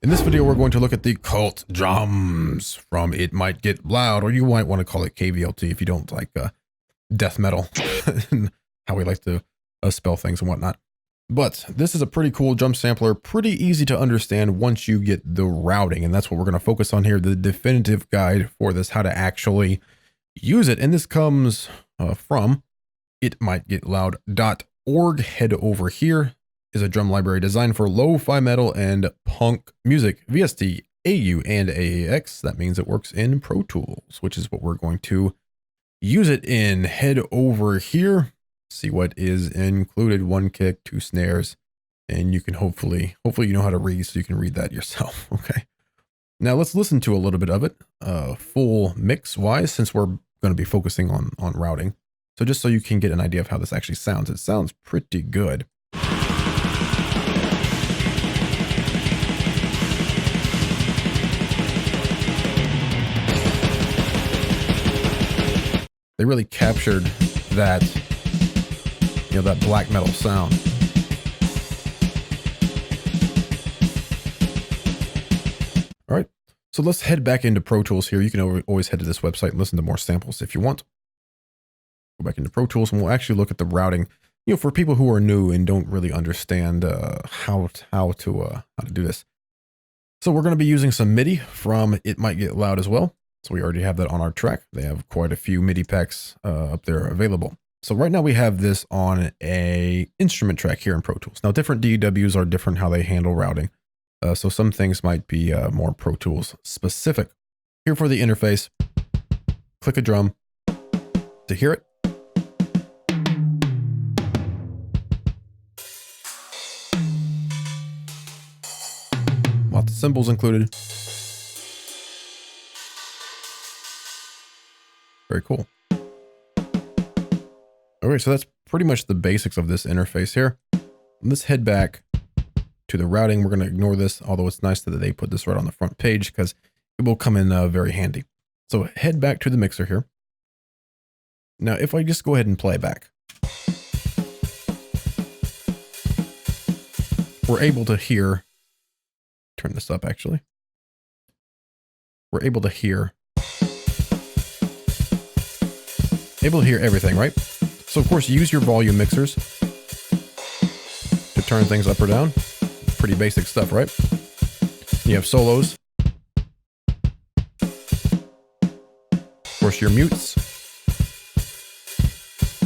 In this video, we're going to look at the cult drums from It Might Get Loud, or you might want to call it KVLT if you don't like death metal, and how we like to spell things and whatnot. But this is a pretty cool drum sampler, pretty easy to understand once you get the routing, and that's what we're going to focus on here, the definitive guide for this, how to actually use it. And this comes from itmightgetloud.org. Head over here. Is a drum library designed for lo-fi metal and punk music, VST, AU, and AAX. That means it works in Pro Tools, which is what we're going to use it in. Head over here, see what is included: 1 kick, 2 snares, and you can hopefully you know how to read, so you can read that yourself. Okay. Now let's listen to a little bit of it, full mix wise, since we're going to be focusing on routing. So just so you can get an idea of how this actually sounds, it sounds pretty good. They really captured that, that black metal sound. All right, so let's head back into Pro Tools here. You can always head to this website and listen to more samples if you want. Go back into Pro Tools and we'll actually look at the routing. For people who are new and don't really understand how to do this. So we're going to be using some MIDI from It Might Get Loud as well. So we already have that on our track. They have quite a few MIDI packs up there available. So right now we have this on a instrument track here in Pro Tools. Now different DAWs are different how they handle routing. So some things might be more Pro Tools specific. Here for the interface, click a drum to hear it. Lots of cymbals included. Very cool. Okay, so that's pretty much the basics of this interface here. Let's head back to the routing. We're going to ignore this, although it's nice that they put this right on the front page because it will come in very handy. So head back to the mixer here. Now, if I just go ahead and play back, we're able to hear, turn this up actually, we're able to hear everything, right? So of course, use your volume mixers to turn things up or down. Pretty basic stuff, right? You have solos. Of course, your mutes.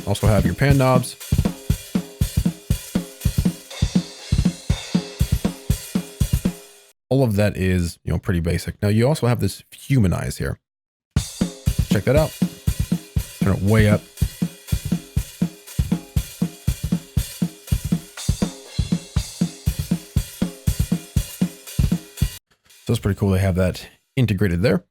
Also have your pan knobs. All of that is, pretty basic. Now you also have this humanize here. Check that out. Turn it way up. So it's pretty cool to have that integrated there.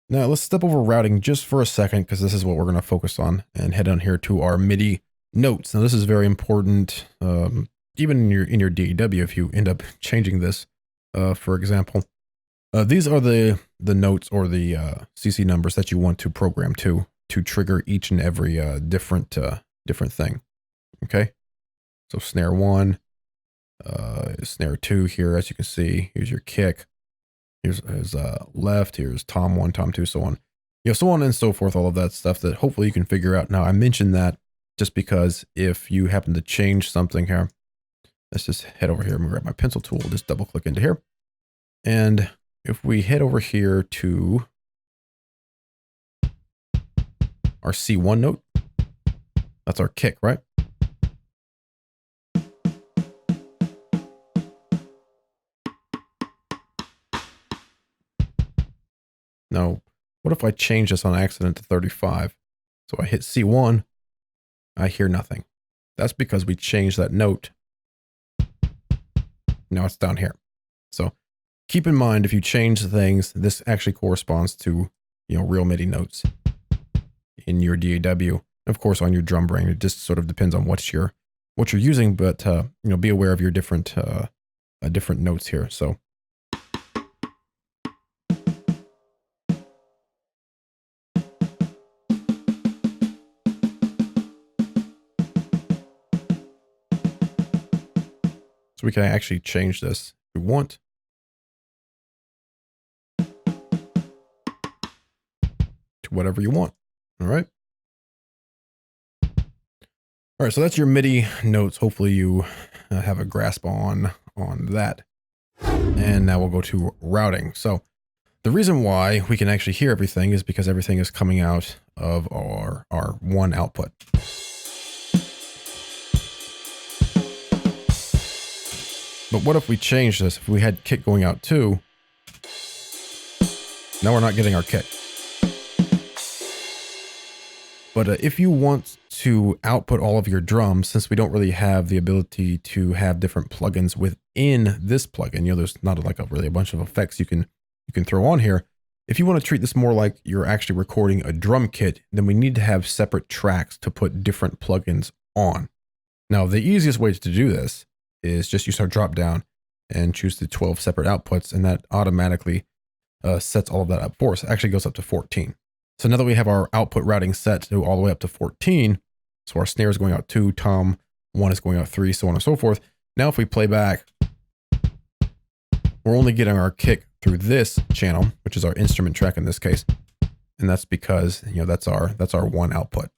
Now let's step over routing just for a second, because this is what we're going to focus on, and head on here to our MIDI notes. Now this is very important, even in your DAW, if you end up changing this, for example. These are the notes or the CC numbers that you want to program to trigger each and every different thing. Okay, so snare 1, snare 2 here, as you can see. Here's your kick. Here's left. Here's tom 1, tom 2, so on. So on and so forth. All of that stuff that hopefully you can figure out. Now I mentioned that just because if you happen to change something here, let's just head over here and grab my pencil tool. Just double click into here, and if we head over here to our C1 note, that's our kick, right? Now, what if I change this on accident to 35? So I hit C1, I hear nothing. That's because we changed that note. Now it's down here. So keep in mind, if you change things, this actually corresponds to, real MIDI notes in your DAW. Of course, on your drum brain, it just sort of depends on what you're using, but be aware of your different notes here. So we can actually change this if we want. whatever you want. All right. All right, so that's your MIDI notes. Hopefully you have a grasp on that. And now we'll go to routing. So the reason why we can actually hear everything is because everything is coming out of our one output. But what if we change this? If we had kick going out too, now we're not getting our kick. But if you want to output all of your drums, since we don't really have the ability to have different plugins within this plugin, there's not like really a bunch of effects you can throw on here. If you want to treat this more like you're actually recording a drum kit, then we need to have separate tracks to put different plugins on. Now, the easiest way to do this is just use our drop down and choose the 12 separate outputs, and that automatically sets all of that up for us. It actually goes up to 14. So now that we have our output routing set to all the way up to 14, so our snare is going out 2, tom 1 is going out 3, so on and so forth. Now if we play back, we're only getting our kick through this channel, which is our instrument track in this case. And that's because, that's our one output.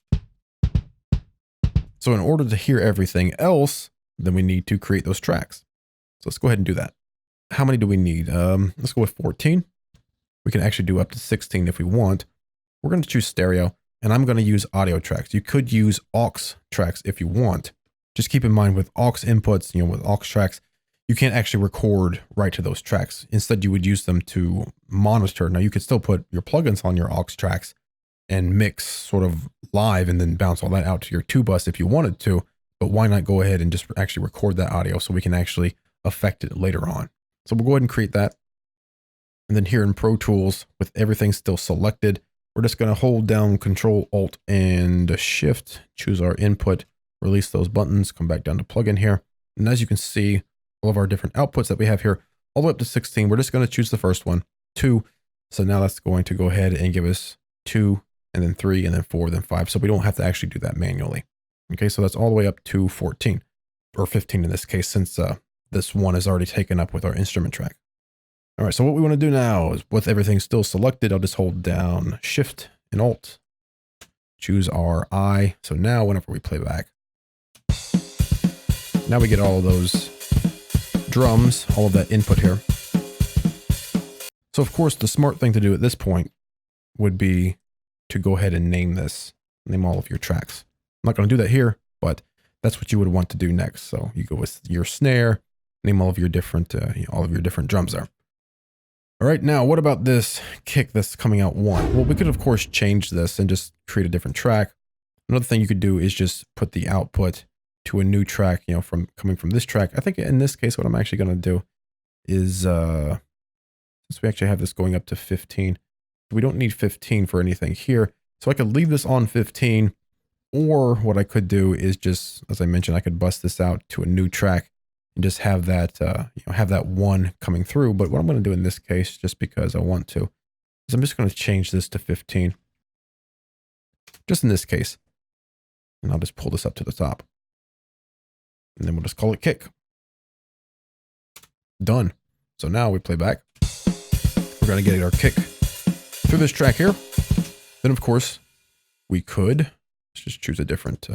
So in order to hear everything else, then we need to create those tracks. So let's go ahead and do that. How many do we need? Let's go with 14. We can actually do up to 16 if we want. We're going to choose stereo, and I'm going to use audio tracks. You could use aux tracks if you want. Just keep in mind with aux inputs, with aux tracks, you can't actually record right to those tracks. Instead, you would use them to monitor. Now, you could still put your plugins on your aux tracks and mix sort of live and then bounce all that out to your 2-bus if you wanted to. But why not go ahead and just actually record that audio so we can actually affect it later on? So we'll go ahead and create that. And then here in Pro Tools, with everything still selected, we're just going to hold down Control, Alt, and Shift, choose our input, release those buttons, come back down to plugin here. And as you can see, all of our different outputs that we have here, all the way up to 16, we're just going to choose the first one, 2. So now that's going to go ahead and give us 2, and then 3, and then 4, then 5. So we don't have to actually do that manually. Okay, so that's all the way up to 14, or 15 in this case, since this one is already taken up with our instrument track. All right, so what we want to do now is with everything still selected, I'll just hold down Shift and Alt, choose our I. So now whenever we play back, now we get all of those drums, all of that input here. So of course, the smart thing to do at this point would be to go ahead and name all of your tracks. I'm not going to do that here, but that's what you would want to do next. So you go with your snare, name all of your different drums there. All right, now what about this kick that's coming out 1? Well, we could of course change this and just create a different track. Another thing you could do is just put the output to a new track, coming from this track. I think in this case, what I'm actually going to do is, since we actually have this going up to 15, we don't need 15 for anything here. So I could leave this on 15, or what I could do is just, as I mentioned, I could bust this out to a new track and just have that, have that 1 coming through. But what I'm going to do in this case, just because I want to, is I'm just going to change this to 15, just in this case. And I'll just pull this up to the top. And then we'll just call it kick. Done. So now we play back. We're going to get our kick through this track here. Then of course we could, let's just choose a different,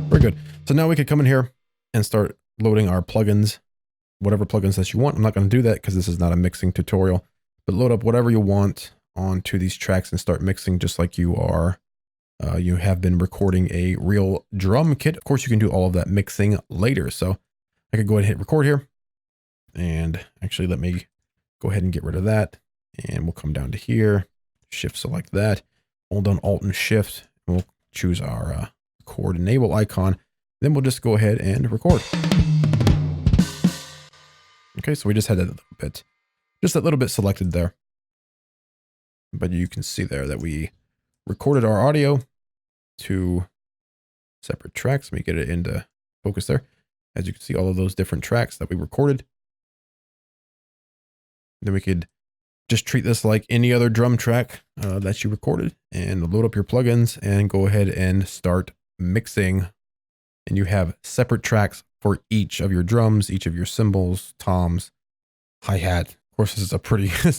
very good. So now we could come in here and start loading our plugins, whatever plugins that you want. I'm not going to do that because this is not a mixing tutorial, but load up whatever you want onto these tracks and start mixing just like you have been recording a real drum kit. Of course, you can do all of that mixing later. So I could go ahead and hit record here. And actually, let me go ahead and get rid of that. And we'll come down to here, shift select that, hold down Alt and Shift, and we'll choose our record enable icon. Then we'll just go ahead and record. Okay, so we just had that a little bit selected there. But you can see there that we recorded our audio to separate tracks. Let me get it into focus there. As you can see, all of those different tracks that we recorded. Then we could just treat this like any other drum track that you recorded and load up your plugins and go ahead and start mixing. And you have separate tracks for each of your drums, each of your cymbals, toms, hi-hat. Of course, this is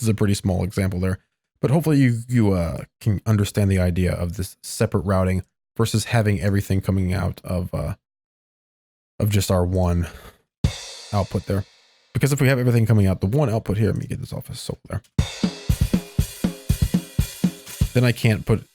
a pretty small example there, but hopefully you can understand the idea of this separate routing versus having everything coming out of just our one output there. Because if we have everything coming out the one output here, let me get this off as solo there. Then I can't put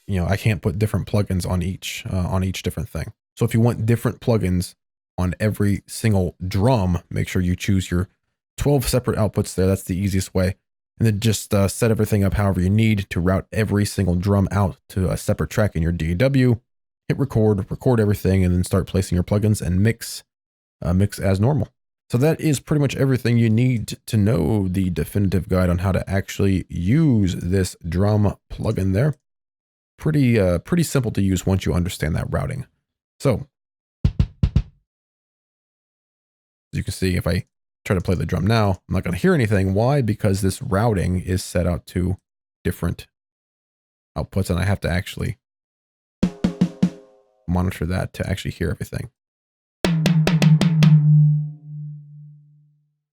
different plugins on each different thing. So if you want different plugins on every single drum, make sure you choose your 12 separate outputs there. That's the easiest way. And then just set everything up however you need to route every single drum out to a separate track in your DAW. Hit record everything, and then start placing your plugins and mix as normal. So that is pretty much everything you need to know the definitive guide on how to actually use this drum plugin there. Pretty simple to use once you understand that routing. So as you can see, if I try to play the drum now, I'm not going to hear anything. Why? Because this routing is set out to different outputs, and I have to actually monitor that to actually hear everything.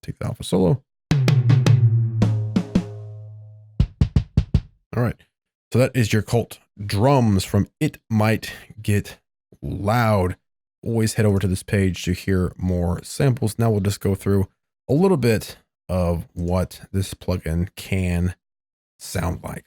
Take that off of solo. All right. So that is your cult drums from It Might Get Loud. Always head over to this page to hear more samples. Now we'll just go through a little bit of what this plugin can sound like.